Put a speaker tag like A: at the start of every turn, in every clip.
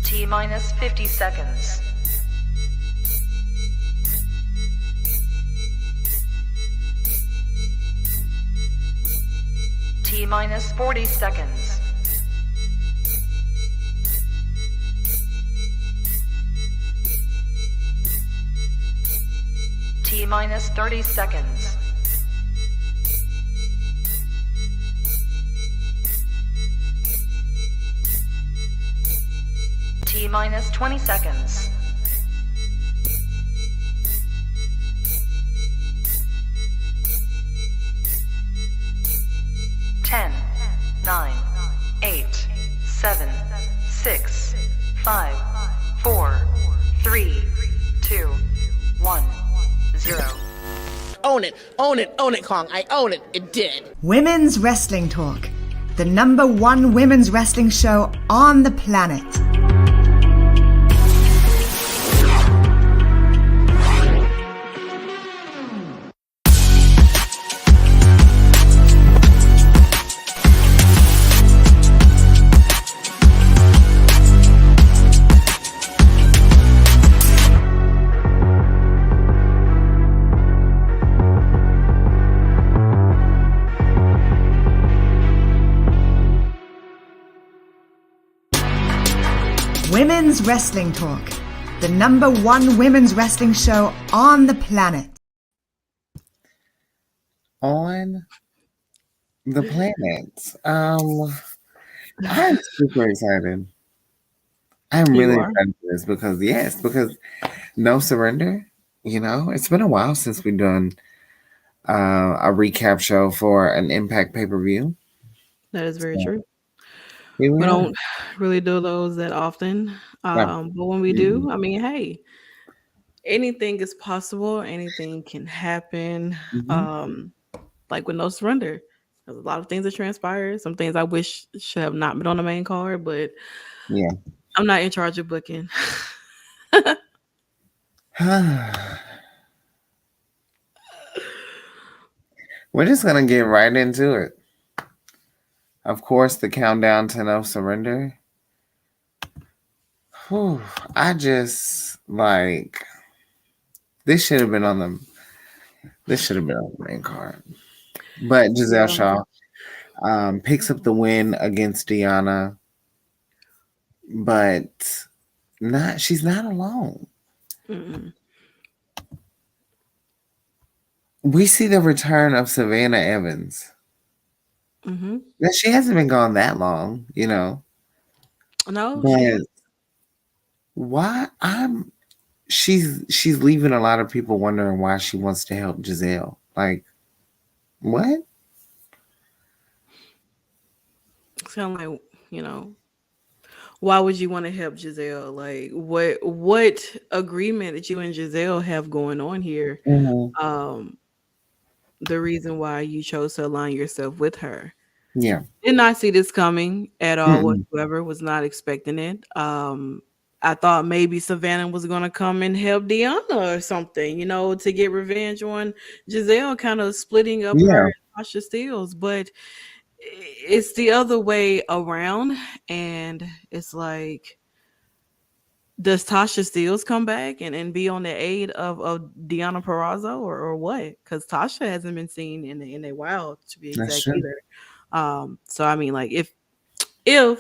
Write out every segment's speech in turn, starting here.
A: T minus 50 seconds. T minus 40 seconds. T minus 30 seconds. T minus 20 seconds. 10, 9, 8, 7, 6, 5, 4, 3, 2, 1, 0.
B: Own it, own it, own it, Kong. I own it. It did.
C: Women's Wrestling Talk, the #1 women's wrestling show on the planet. Women's Wrestling Talk, the #1 women's wrestling show on the planet.
D: On the planet. I'm super excited. I'm really excited for this because No Surrender, it's been a while since we've done a recap show for an Impact pay-per-view.
E: That is very true. We don't really do those that often. But when we do, I mean, hey, anything is possible. Anything can happen. Like with No Surrender. There's a lot of things that transpired. Some things I wish should have not been on the main card, but
D: yeah,
E: I'm not in charge of booking.
D: We're just going to get right into it. Of course, the countdown to No Surrender. Whew, I just this should have been on the main card. But Gisele Shaw picks up the win against Deonna, but she's not alone.
E: Mm-mm.
D: We see the return of Savannah Evans.
E: Mm-hmm.
D: Now, she hasn't been gone that long,
E: No,
D: but why she's leaving a lot of people wondering why she wants to help Gisele. Like, what?
E: Sound like, why would you want to help Gisele? Like, what agreement that you and Gisele have going on here?
D: Mm-hmm.
E: The reason why you chose to align yourself with her.
D: Yeah.
E: Did not see this coming at all whatsoever. Was not expecting it. I thought maybe Savannah was going to come and help Deonna or something, to get revenge on Gisele, kind of splitting up her and Masha Steels. But it's the other way around. And it's like, does Tasha Steels come back and be on the aid of Deonna Purrazzo or what? Because Tasha hasn't been seen in a while, to be exact either. So I mean, like, if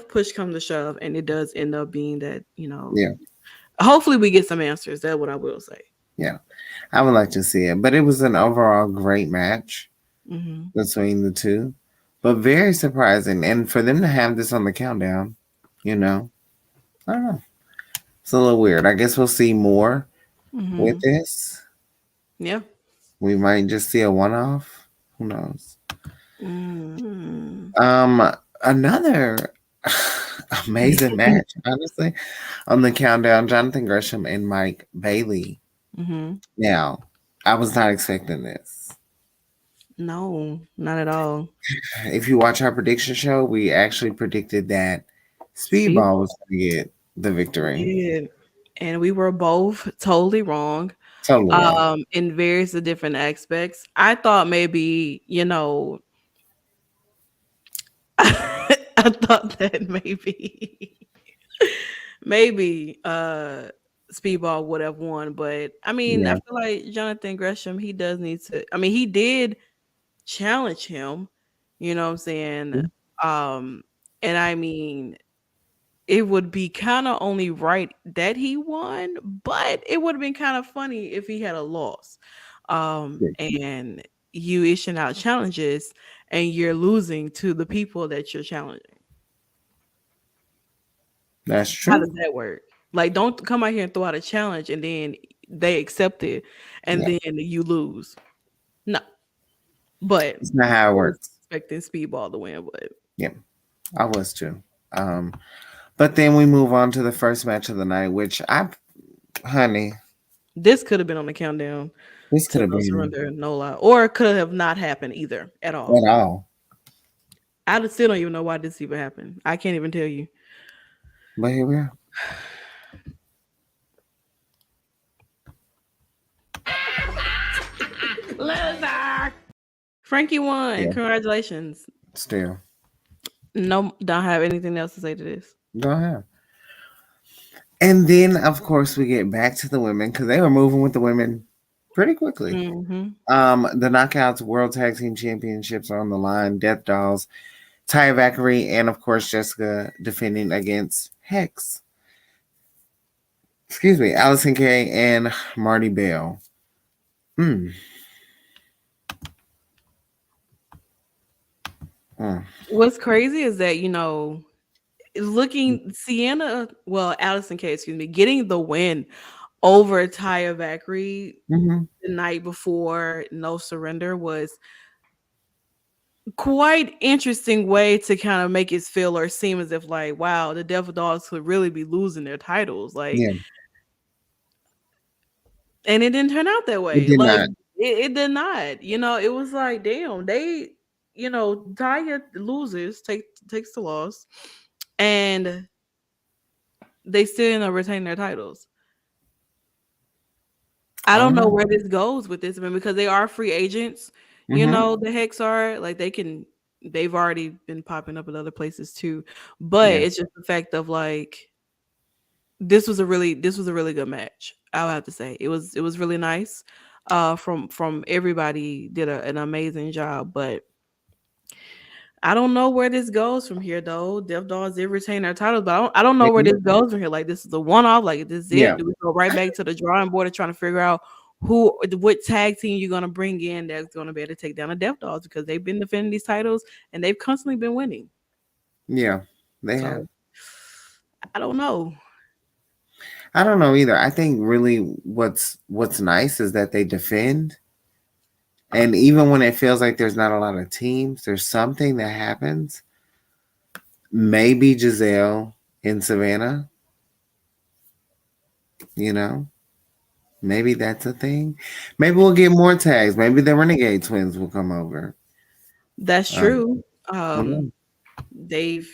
E: push comes to shove and it does end up being that, hopefully we get some answers. That's what I will say.
D: Yeah, I would like to see it, but it was an overall great match between the two, but very surprising. And for them to have this on the countdown, I don't know. It's a little weird. I guess we'll see more with this.
E: Yeah.
D: We might just see a one-off. Who knows? Another amazing match, honestly, on the countdown, Jonathan Gresham and Mike Bailey. Now, I was not expecting this.
E: No, not at all.
D: If you watch our prediction show, we actually predicted that Speedball was going to get the victory.
E: Yeah. And we were both totally wrong.
D: Totally wrong.
E: In various different aspects. I thought maybe, I thought that maybe Speedball would have won, but I mean, I
D: Yeah.
E: feel like Jonathan Gresham, he does need to. I mean, he did challenge him. You know what I'm saying? Um, and I mean, it would be kind of only right that he won, but it would have been kind of funny if he had a loss. And you issuing out challenges and you're losing to the people that you're challenging.
D: That's
E: How
D: true.
E: does that work? Like, don't come out here and throw out a challenge and then they accept it and
D: Yeah.
E: then you lose. No, but
D: It's not how
E: I
D: it
E: was
D: works.
E: expecting Speedball to win, but
D: Yeah. I was too. Um, but then we move on to the first match of the night, which honey,
E: this could have been on the countdown
D: this could
E: to
D: have
E: No
D: been
E: Surrender, No Lie, or it could have not happened either at all.
D: at all.
E: I still don't even know why this even happened. I can't even tell you.
D: But here we are.
E: Loser. Frankie won.
D: Yeah.
E: Congratulations.
D: Still.
E: No, don't have anything else to say to this.
D: Go ahead. And then, of course, we get back to the women because they were moving with the women pretty quickly.
E: Mm-hmm.
D: The Knockouts World Tag Team Championships are on the line. Death Dolls, Taya Valkyrie, and of course Jessica defending against Hex. Excuse me, Allison Kay and Marty Bell.
E: What's crazy is that, looking Sienna, well, Allison Kay, excuse me, getting the win over Taya Valkyrie
D: Mm-hmm.
E: the night before No Surrender was quite interesting way to kind of make it feel or seem as if like, wow, the Devil Dogs could really be losing their titles. Like,
D: Yeah,
E: and it didn't turn out that
D: it
E: way.
D: did
E: Like
D: not.
E: it did not. It was like, damn, they, Taya loses, takes the loss, and they still end up retaining their titles. I don't know where this goes with this, I mean, because they are free agents.
D: Mm-hmm.
E: The Hex are like they've already been popping up at other places too. But
D: Yeah,
E: it's just the fact of like this was a really good match. I'll have to say it was really nice. From everybody did an amazing job, but I don't know where this goes from here though. Death Dolls did retain their titles, but I don't know where this goes from here. Like this is a one off. Like this is
D: yeah,
E: it. Do we go right back to the drawing board and trying to figure out what tag team you're gonna bring in that's gonna be able to take down the Death Dolls because they've been defending these titles and they've constantly been winning.
D: yeah. They have.
E: So I don't know.
D: I don't know either. I think really what's nice is that they defend, and even when it feels like there's not a lot of teams, there's something that happens. Maybe Gisele in Savannah, you know, maybe that's a thing. Maybe we'll get more tags. Maybe the Renegade Twins will come over.
E: That's
D: Um,
E: true.
D: who
E: They've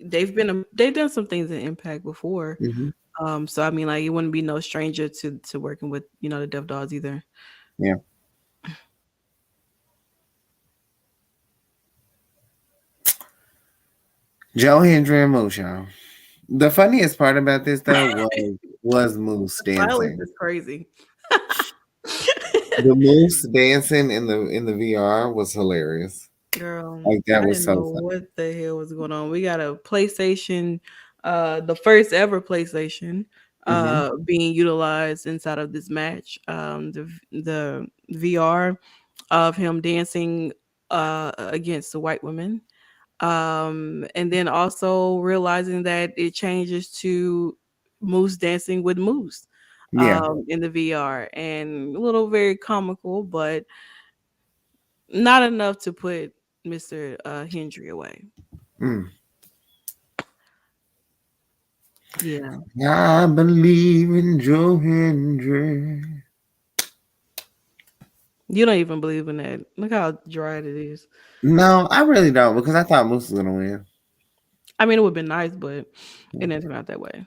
E: they've done some things in Impact before.
D: knows?
E: So I mean, like it wouldn't be no stranger to working with the Death Dolls either.
D: Yeah. Joe Hendry and Moose, y'all. The funniest part about this though was Moose
E: Silence
D: dancing.
E: is crazy.
D: The Moose dancing in the VR was hilarious.
E: Girl,
D: Like that
E: I
D: was
E: didn't
D: so
E: know
D: funny.
E: what the hell was going on. We got a PlayStation, the first ever PlayStation,
D: Mm-hmm.
E: being utilized inside of this match. The VR of him dancing against the white women. And then also realizing that it changes to Moose dancing with Moose
D: Yeah.
E: in the VR, and a little very comical, but not enough to put Mr. Hendry away.
D: Mm.
E: Yeah.
D: I believe in Joe Hendry.
E: You don't even believe in that. Look how dry it is.
D: No, I really don't because I thought Moose was gonna win.
E: I mean, it would have been nice, but it didn't turn out that way.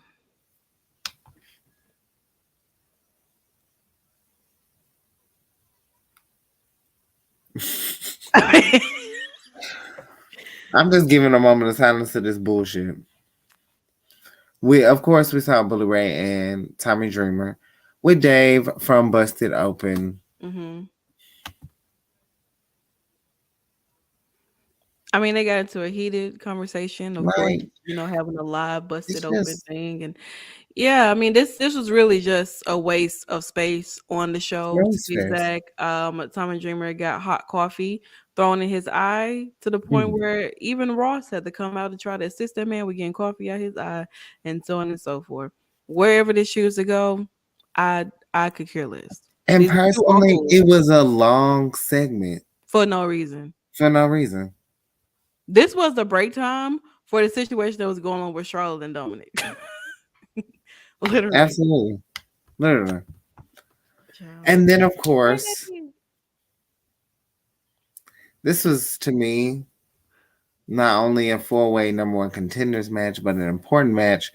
D: I'm just giving a moment of silence to this bullshit. Of course, we saw Bully Ray and Tommy Dreamer with Dave from Busted Open.
E: Mm-hmm. I mean, they got into a heated conversation, of course,
D: Right.
E: having a live
D: It's
E: busted open
D: just
E: thing. And yeah, I mean, this was really just a waste of space on the show, to
D: race
E: be
D: fest.
E: exact. Tommy Dreamer got hot coffee thrown in his eye to the point
D: Mhm.
E: where even Ross had to come out to try to assist that man with getting coffee out his eye, and so on and so forth. Wherever they choose to go, I could care less.
D: And
E: These are two
D: personally,
E: uncles
D: it was a long segment
E: for no reason.
D: for no reason.
E: This was the break time for the situation that was going on with Charlotte and Dominic. Literally.
D: Absolutely. Literally.
E: Child.
D: And then, of course, this was to me not only a four-way number one contenders match, but an important match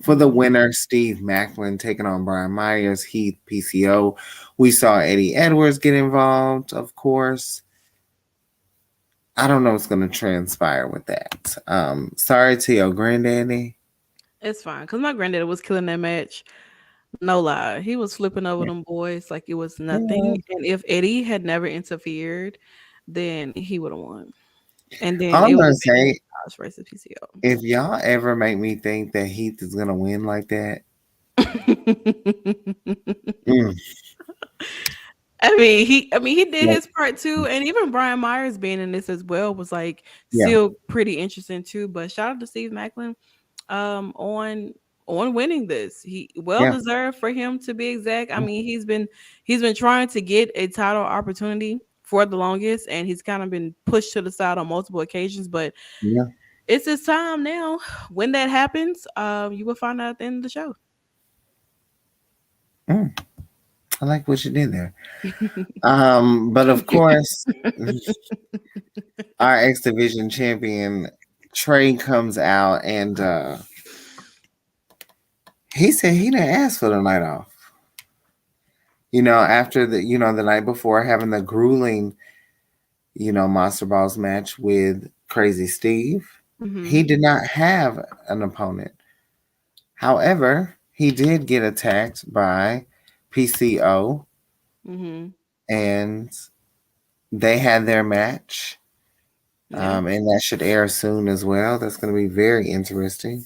D: for the winner, Steve Macklin, taking on Brian Myers, Heath, PCO. We saw Eddie Edwards get involved, of course. I don't know what's going to transpire with that. Sorry to your granddaddy.
E: It's fine, because my granddad was killing that match. No lie. He was flipping over them boys like it was
D: Yeah.
E: nothing. And if Eddie had never interfered, then he would have won. And then
D: All I'm
E: it would
D: going to
E: have been
D: say,
E: Josh versus PCO.
D: if y'all ever make me think that Heath is going to win like that, mm,
E: I mean, he did
D: like,
E: his part too, and even Brian Myers being in this as well was like
D: yeah,
E: still pretty interesting too. But shout out to Steve Macklin, on winning this. He well
D: yeah,
E: deserved for him, to be exact. I mean, he's been trying to get a title opportunity for the longest, and he's kind of been pushed to the side on multiple occasions. But
D: yeah.
E: it's his time now. When that happens, you will find out at the end of the show.
D: Mm, I like what you did there. But of course, our X Division champion Trey comes out and he said he didn't ask for the night off. After the night before having the grueling, Monster Balls match with Crazy Steve,
E: Hmm.
D: he did not have an opponent. However, he did get attacked by PCO,
E: Hmm.
D: and they had their match.
E: Yeah.
D: And that should air soon as well. That's going to be very interesting.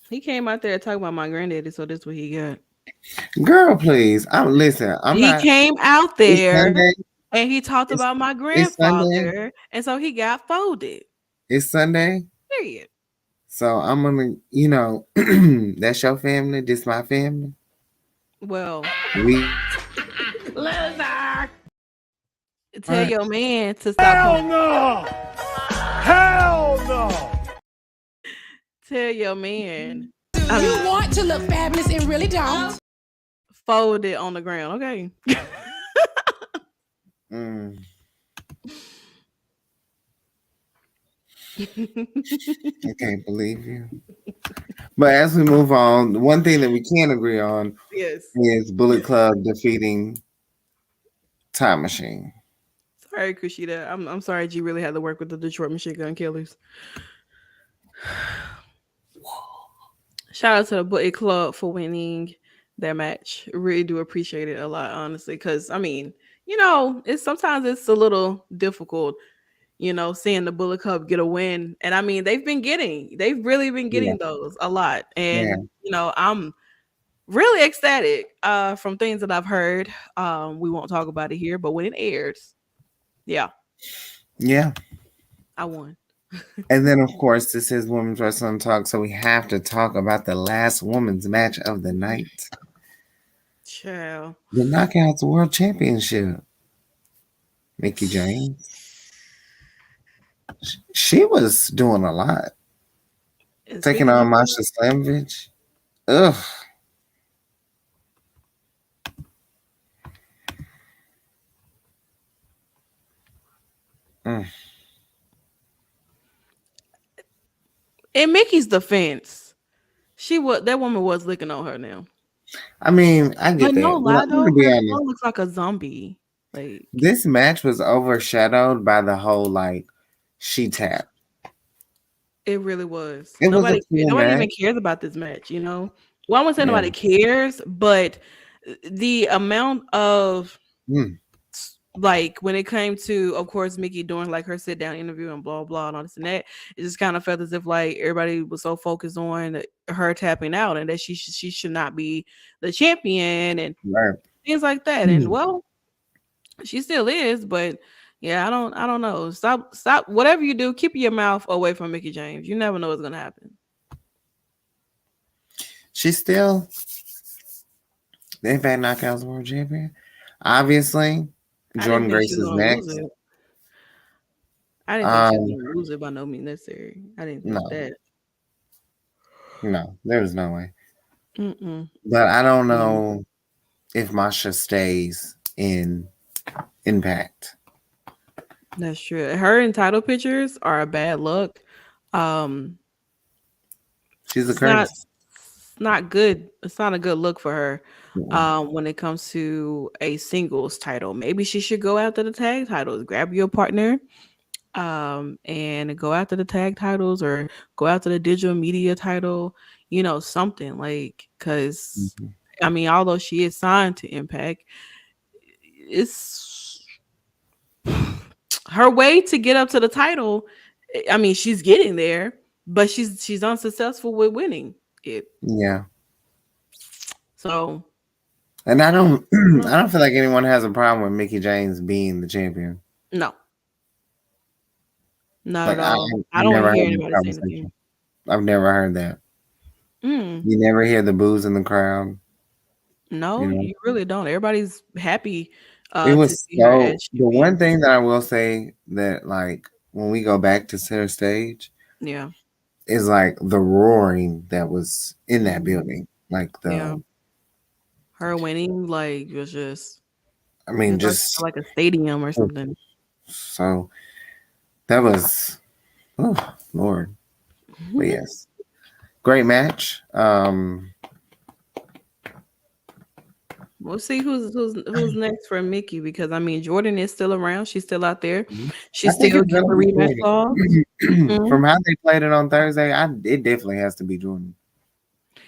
E: He came out there talking about my granddaddy, so that's what he got.
D: Girl, please. I'm
E: He
D: not.
E: came out
D: It's
E: there
D: Sunday.
E: and he talked
D: It's
E: about my
D: it's Sunday.
E: grandfather, and so he got folded.
D: It's Sunday.
E: Period.
D: So I'm gonna, that's your family. This my family.
E: Well,
D: We
E: loser. Tell
D: what?
E: your man to stop. Hell no! Hell no! Tell your man.
F: You want to look fabulous and really don't.
E: Fold it on the ground, okay?
D: Mm. I can't believe you. But as we move on, one thing that we can agree on
E: Yes.
D: is Bullet Club defeating Time Machine.
E: Sorry, Kushida. I'm sorry G really had to work with the Detroit Machine Gun Killers. Shout out to the Bullet Club for winning their match. Really do appreciate it a lot, honestly. Because I mean, it's sometimes it's a little difficult, seeing the Bullet Club get a win. And I mean, they've really been
D: Yeah,
E: getting those a lot.
D: yeah,
E: And I'm really ecstatic from things that I've heard. We won't talk about it here, but when it airs, yeah,
D: yeah.
E: I won.
D: And then, of course, this is Women's Wrestling Talk, so we have to talk about the last women's match of the night.
E: Child.
D: The Knockouts World Championship. Mickie James. She was doing a lot.
E: And
D: Taking
E: speaking
D: on
E: of
D: Masha Slamovich. Ugh. Mm.
E: in Mickey's defense, that woman was licking on her now.
D: I mean, I get
E: But no
D: that. But
E: lie
D: I'm
E: though,
D: going to be
E: her
D: honest.
E: throat looks like a zombie. Like,
D: This match was overshadowed by the whole, she tapped.
E: It really was.
D: It was a cool
E: Nobody even
D: match.
E: cares about this match, you know? Well, I wouldn't say
D: Yeah.
E: nobody cares, but the amount of
D: Mm.
E: like when it came to, of course, Mickie doing like her sit down interview and blah blah and all this and that, it just kind of felt as if like everybody was so focused on her tapping out and that she should not be the champion and
D: Right.
E: things like that. And well, she still is, but yeah, I don't know. Stop. Whatever you do, keep your mouth away from Mickie James. You never know what's gonna happen.
D: She's still the Impact Knockouts World Champion. Obviously,
E: I didn't
D: Jordynne
E: think she
D: Grace
E: was
D: is
E: gonna lose
D: next.
E: it. I didn't think she was gonna lose it by no means necessary. I didn't think that.
D: No, there's no way.
E: Mm-mm.
D: But I don't know if Masha stays in Impact.
E: That's true. Her entitled pictures are a bad look.
D: She's a
E: It's not
D: curse.
E: not good. It's not a good look for her. When it comes to a singles title, maybe she should go after the tag titles. Grab your partner, and go after the tag titles or go after the digital media title. You know, something like because I mean, although she is signed to Impact, it's her way to get up to the title. I mean, she's getting there, but she's unsuccessful with winning it.
D: Yeah.
E: So,
D: And I don't I don't feel like anyone has a problem with Mickie James being the champion.
E: no, not
D: Like
E: at all. I
D: I've
E: don't want
D: never
E: to hear
D: heard this
E: anybody say anything.
D: conversation. I've never heard that.
E: Mm,
D: You never hear the boos in the crowd.
E: no,
D: You know?
E: you really don't. Everybody's happy
D: It
E: to
D: was
E: see her
D: so
E: as
D: the one
E: champion.
D: thing that I will say that like when we go back to center stage
E: Yeah,
D: is like the roaring that was in that
E: Mhm.
D: building. Like
E: Yeah.
D: the
E: Her winning like was just
D: I mean
E: it's
D: just
E: like a stadium or something.
D: so that was oh Lord. But yes. Great match.
E: We'll see who's next for Mickie because I mean Jordynne is still around. She's still out there.
D: I
E: She's
D: think
E: still
D: it's
E: getting
D: gonna
E: the
D: be
E: rematch
D: Jordan.
E: clause.
D: From how they played it on Thursday, it definitely has to be Jordan.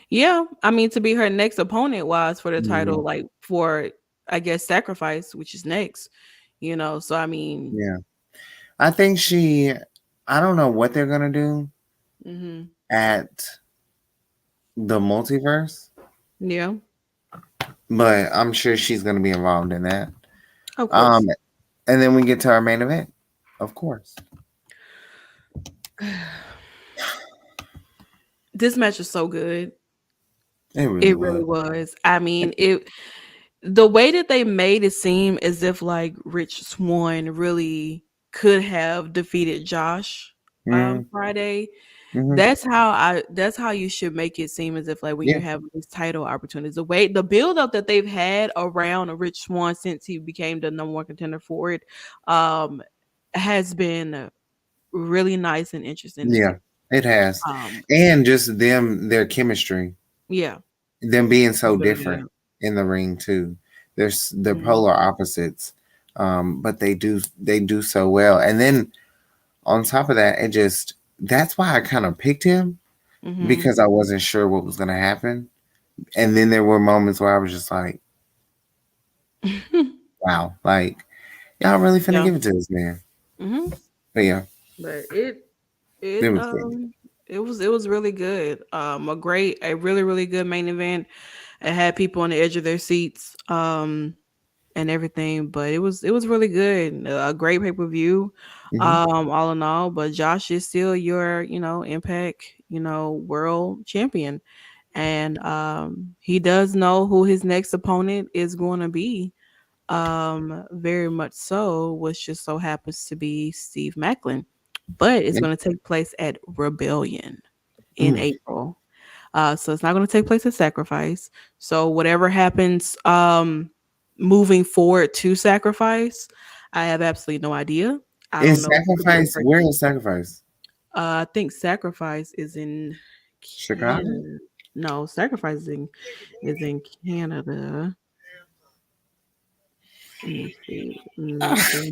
E: Yeah, I mean to be her next opponent was for the
D: Yeah.
E: title, like for I guess Sacrifice, which is next. You know, so I mean,
D: Yeah. I think I don't know what they're gonna do at the multiverse,
E: yeah,
D: but I'm sure she's gonna be involved in that.
E: of course.
D: And then we get to our main event, of course.
E: This match is so good.
D: It really
E: It really
D: was.
E: was. I mean, the way that they made it seem as if like Rich Swann really could have defeated Josh
D: Mm,
E: Friday.
D: hmm
E: That's how you should make it seem as if like when
D: Yeah.
E: you have these title opportunities. The build up that they've had around Rich Swann since he became the number one contender for it has been really nice and interesting to see.
D: Yeah, it has.
E: Um
D: And just their chemistry,
E: yeah,
D: them being so
E: really
D: different
E: good.
D: in the ring too. They're
E: Mhm.
D: polar opposites, but they do so well. And then on top of that, that's why I kind of picked him
E: Mhm.
D: because I wasn't sure what was gonna happen. And then there were moments where I was just like, wow, like y'all really finna
E: Yeah.
D: give it to this man.
E: Mhm.
D: But yeah,
E: But
D: it
E: it
D: was good.
E: it was really good. A really really good main event. It had people on the edge of their seats and everything, but it was really good. A great pay-per-view
D: Hmm
E: all in all, but Josh is still your, Impact, world champion. And he does know who his next opponent is going to be. Very much so, which just so happens to be Steve Macklin, but it's
D: Yeah.
E: going to take place at Rebellion in
D: Mm.
E: April. So it's not going to take place at Sacrifice. So whatever happens, moving forward to Sacrifice, I have absolutely no idea. I don't
D: Is
E: know who the
D: sacrifice? Where is sacrifice?
E: I think Sacrifice is in
D: Chicago.
E: Canada. No, Sacrifice is in Canada. Let me see. Let me make sure.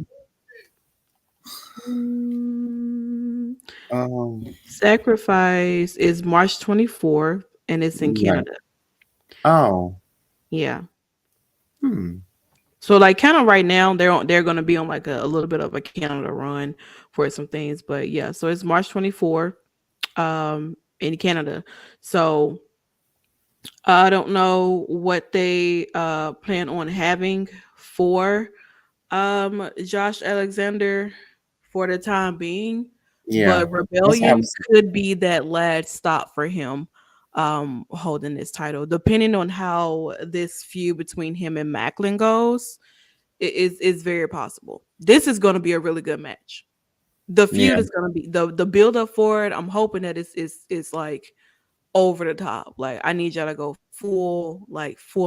E: Sacrifice is March 24th, and it's in
D: Right.
E: Canada.
D: Oh.
E: Yeah.
D: Hmm.
E: So like kind of right now they're going to be on like a little bit of a Canada run for some things, but yeah, so it's March 24th in Canada. So I don't know what they plan on having for Josh Alexander for the time being,
D: Yeah.
E: but
D: That's what I
E: Rebellion
D: was.
E: could be that last stop for him holding this title, depending on how this feud between him and Macklin goes. It is very possible. This is going to be a really good match. The
D: Yeah.
E: feud is going to be the build up for it. I'm hoping that it's like over the top. Like I need y'all to go full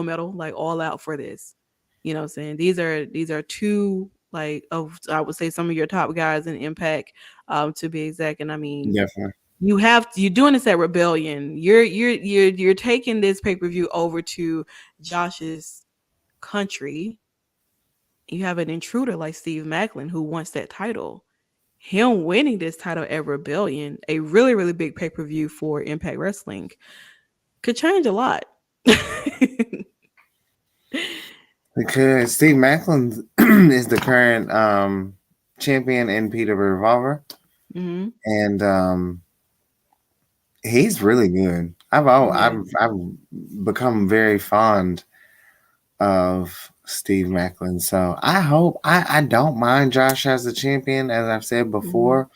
E: metal, like all out for this. You know what I'm saying? These are two like of I would say some of your top guys in Impact, to be exact. And I mean
D: Definitely.
E: you're doing this at Rebellion. You're taking this pay-per-view over to Josh's country. You have an intruder like Steve Macklin who wants that title. Him winning this title at Rebellion, a really, really big pay-per-view for Impact Wrestling, could change a lot.
D: Because Steve Macklin is the current champion in Peter Revolver, and he's really good. I've become very fond of Steve Macklin, so I hope I don't mind Josh as a champion, as I've said before,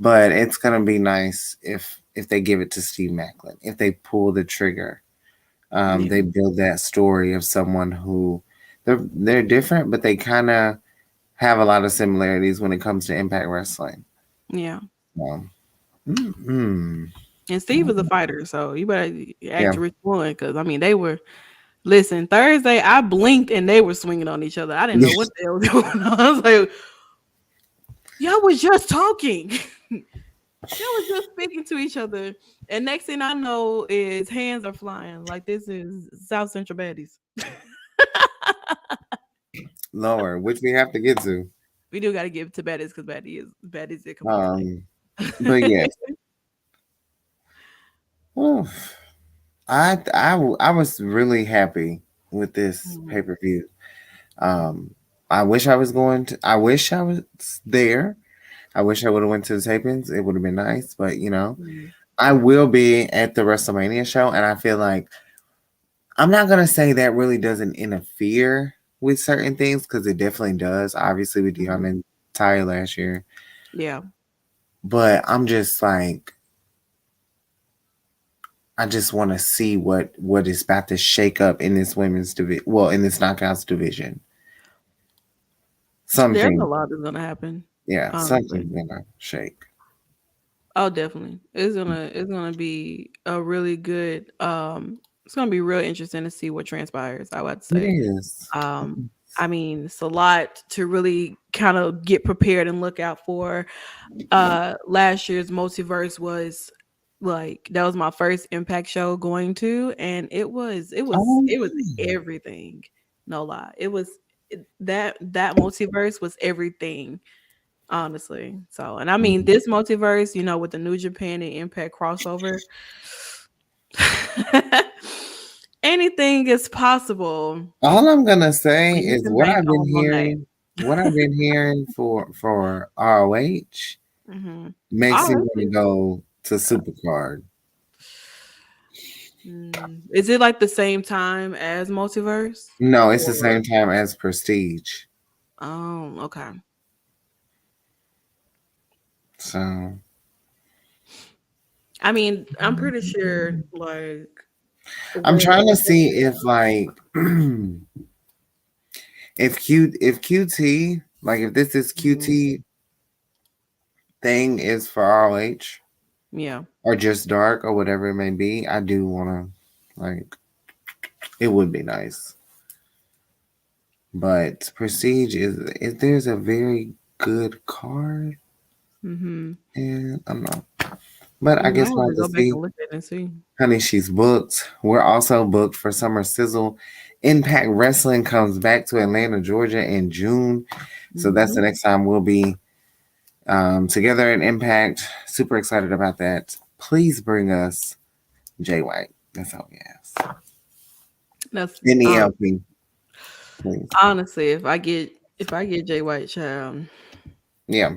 D: but it's gonna be nice if they give it to Steve Macklin, if they pull the trigger. They build that story of someone who they're different, but they kind of have a lot of similarities when it comes to Impact Wrestling.
E: Yeah.
D: Mm-hmm.
E: And Steve is a fighter, so you better
D: Yeah.
E: act which one, because I mean they were. Listen, Thursday I blinked and they were swinging on each other. I didn't know what the hell was going on. I was like, y'all was just talking. Y'all was just speaking to each other, and next thing I know is hands are flying. Like this is South Central Baddies.
D: Lower, which we have to get to.
E: We do got to give it to Baddies because Baddies did come on.
D: But yes, I was really happy with this pay-per-view. I wish I was I wish I was there. I wish I would have went to the tapings. It would have been nice, but I will be at the WrestleMania show, and I feel like I'm not gonna say that really doesn't interfere with certain things, because it definitely does. Obviously, with Deonna and Ty last year,
E: Yeah.
D: but I'm just like, I just want to see what is about to shake up in this women's division. Well, in this knockouts division,
E: There's
D: something.
E: a lot that's gonna happen.
D: Yeah,
E: Honestly.
D: something's gonna shake.
E: Oh, definitely. It's gonna be a really good. It's gonna be real interesting to see what transpires. I would
D: It
E: say.
D: is.
E: I mean, it's a lot to really kind of get prepared and look out for. Last year's Multiverse was like that was my first Impact show going to, and it was everything. No lie, that Multiverse was everything. Honestly. So, and I mean, this Multiverse, with the New Japan and Impact crossover, anything is possible.
D: All I'm gonna say
E: When you
D: is
E: can
D: what
E: bank
D: I've been
E: on Monet.
D: hearing. What I've been hearing for ROH makes me
E: Oh,
D: want to go to Supercard.
E: is it like the same time as Multiverse?
D: No, it's the same time as Prestige.
E: Oh, okay.
D: So
E: I mean, I'm pretty sure like
D: I'm trying to see if like if QT, like if this is QT thing is for ROH,
E: yeah,
D: or just dark or whatever it may be, I do want to, like, it would be nice. But Prestige is there's a very good card, and I'm not. But I guess we'll have to
E: go back
D: see.
E: and look at it and see.
D: Honey, she's booked. We're also booked for Summer Sizzle. Impact Wrestling comes back to Atlanta, Georgia in June. So that's the next time we'll be together in Impact. Super excited about that. Please bring us Jay White. That's all we ask.
E: That's
D: Any LP, please.
E: honestly, if I get Jay White, child,
D: Yeah,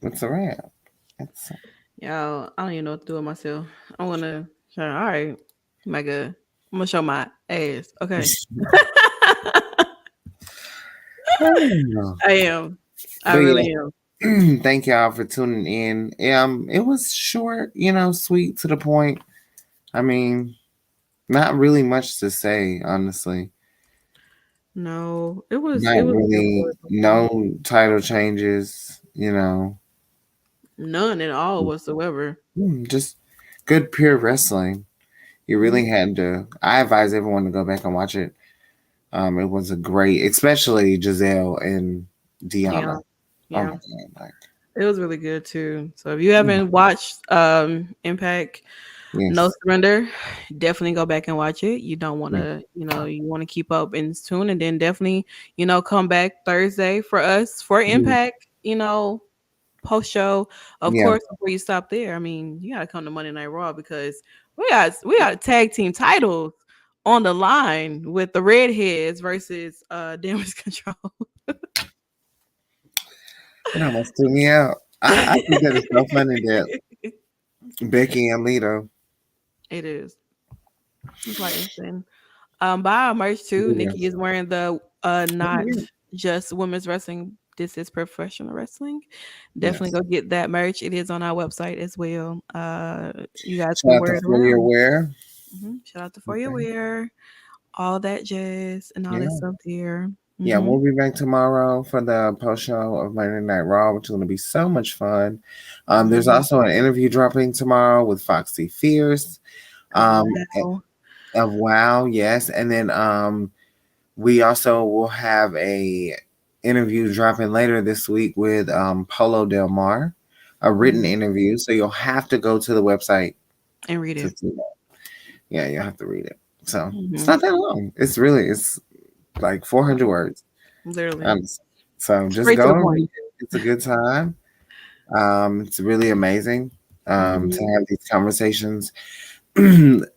D: it's a wrap.
E: y'all, I don't even know what to do with myself. I wanna, all right, my good. I'm gonna show my ass. Okay, I am. I
D: But
E: really
D: yeah,
E: am.
D: thank y'all for tuning in. It was short, sweet to the point. I mean, not really much to say, honestly.
E: No, it was
D: Not
E: a good
D: really,
E: one.
D: no title changes,
E: None at all whatsoever.
D: just good pure wrestling. You
E: Mhm.
D: really had to. I advise everyone to go back and watch it. It was a great, especially Gisele and
E: Yeah,
D: Deonna. Oh my
E: yeah.
D: god! Like,
E: It was really good too. So if you haven't watched Impact No
D: yes,
E: Surrender, definitely go back and watch it. You don't want
D: yeah,
E: to, you want to keep up in tune, and then definitely, come back Thursday for us for Impact, post show. Of
D: yeah.
E: course, before you stop there, I mean, you got to come to Monday Night Raw because we got tag team titles on the line with the Redheads versus Damage Control.
D: It almost threw me out. I think that is so funny that Becky and Lita.
E: It is. It's like insane. Buy our merch too. Nikki
D: Yes.
E: is wearing the
D: Oh,
E: not
D: yeah.
E: just women's wrestling. This is professional wrestling. Definitely
D: Yes.
E: go get that merch. It is on our website as well. You guys
D: Shout
E: can
D: out to
E: wear it
D: For Your
E: around.
D: Wear.
E: Shout out to For Your
D: Okay.
E: Wear, all that jazz and all that
D: Yeah.
E: stuff there.
D: Yeah, we'll be back tomorrow for the post show of Monday Night Raw, which is going to be so much fun. There's also an interview dropping tomorrow with Foxy Fierce. Um,
E: Wow.
D: of Wow, yes, and then we also will have a interview dropping later this week with Polo Del Mar, a written interview. So you'll have to go to the website
E: And read
D: to
E: it.
D: see that. Yeah, you'll have to read it. So it's
E: Mm-hmm.
D: not that long. It's like 400 words.
E: Literally.
D: So just
E: Straight to
D: go
E: the
D: and
E: point.
D: read it. It's a good time. It's really amazing to
E: Mhm.
D: have these conversations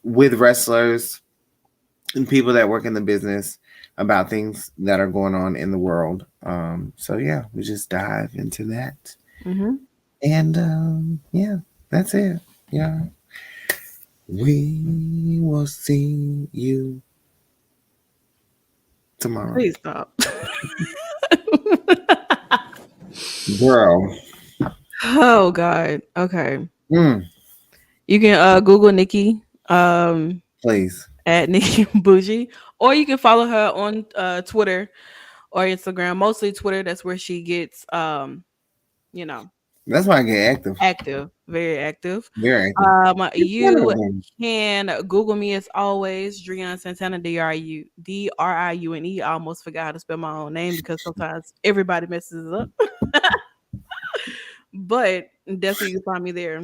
D: with wrestlers and people that work in the business about things that are going on in the world. So yeah, we just dive into that.
E: Mhm.
D: And yeah, that's it. Yeah. We will see you tomorrow.
E: Please stop.
D: Girl.
E: Oh God. Okay.
D: Mm,
E: You can Google Nikki
D: please.
E: at Nikki Bougie, or you can follow her on Twitter or Instagram. Mostly Twitter. That's where she gets you know
D: That's why I get active.
E: active, very active.
D: Very active. It's one
E: You
D: of them.
E: can Google me as always, Drian Santana, Driune. I almost forgot how to spell my own name because sometimes everybody messes it up. But definitely you can find me there.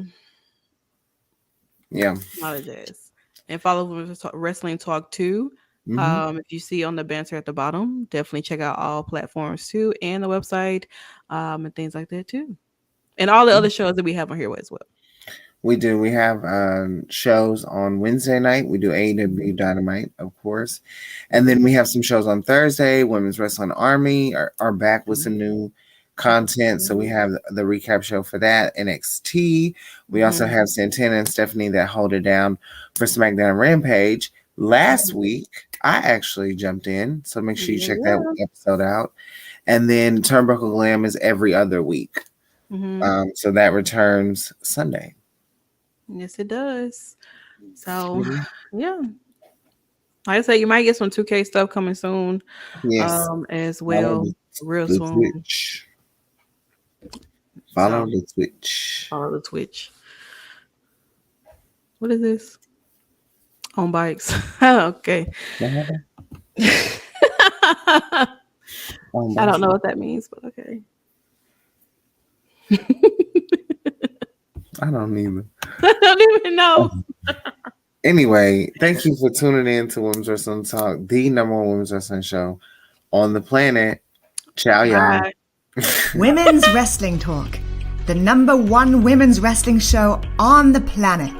D: Yeah.
E: Apologize. And follow Wrestling Talk too.
D: Mm-hmm.
E: If you see on the banter at the bottom, definitely check out all platforms too and the website and things like that too. And all the other shows that we have on here as well.
D: We do. We have shows on Wednesday night. We do AEW Dynamite, of course. And then we have some shows on Thursday. Women's Wrestling Army are back with some new content. So we have the recap show for that. NXT. We also have Santana and Stephanie that hold it down for SmackDown Rampage. Last week, I actually jumped in. So make sure you check that episode out. And then Turnbuckle Glam is every other week. So that returns Sunday.
E: Yes, it does. So, yeah. Like I said, you might get some 2K stuff coming soon
D: Yes.
E: as
D: Follow
E: well. Real
D: the
E: soon.
D: Twitch. Follow
E: So,
D: the Twitch.
E: follow the Twitch. What is this? On bikes. Okay.
D: What
E: I don't know what that means, but okay.
D: I don't either.
E: I don't even know.
D: Anyway, thank you for tuning in to Women's Wrestling Talk, the number one women's wrestling show on the planet. Ciao, y'all.
E: Bye.
C: Women's Wrestling Talk, the #1 women's wrestling show on the planet.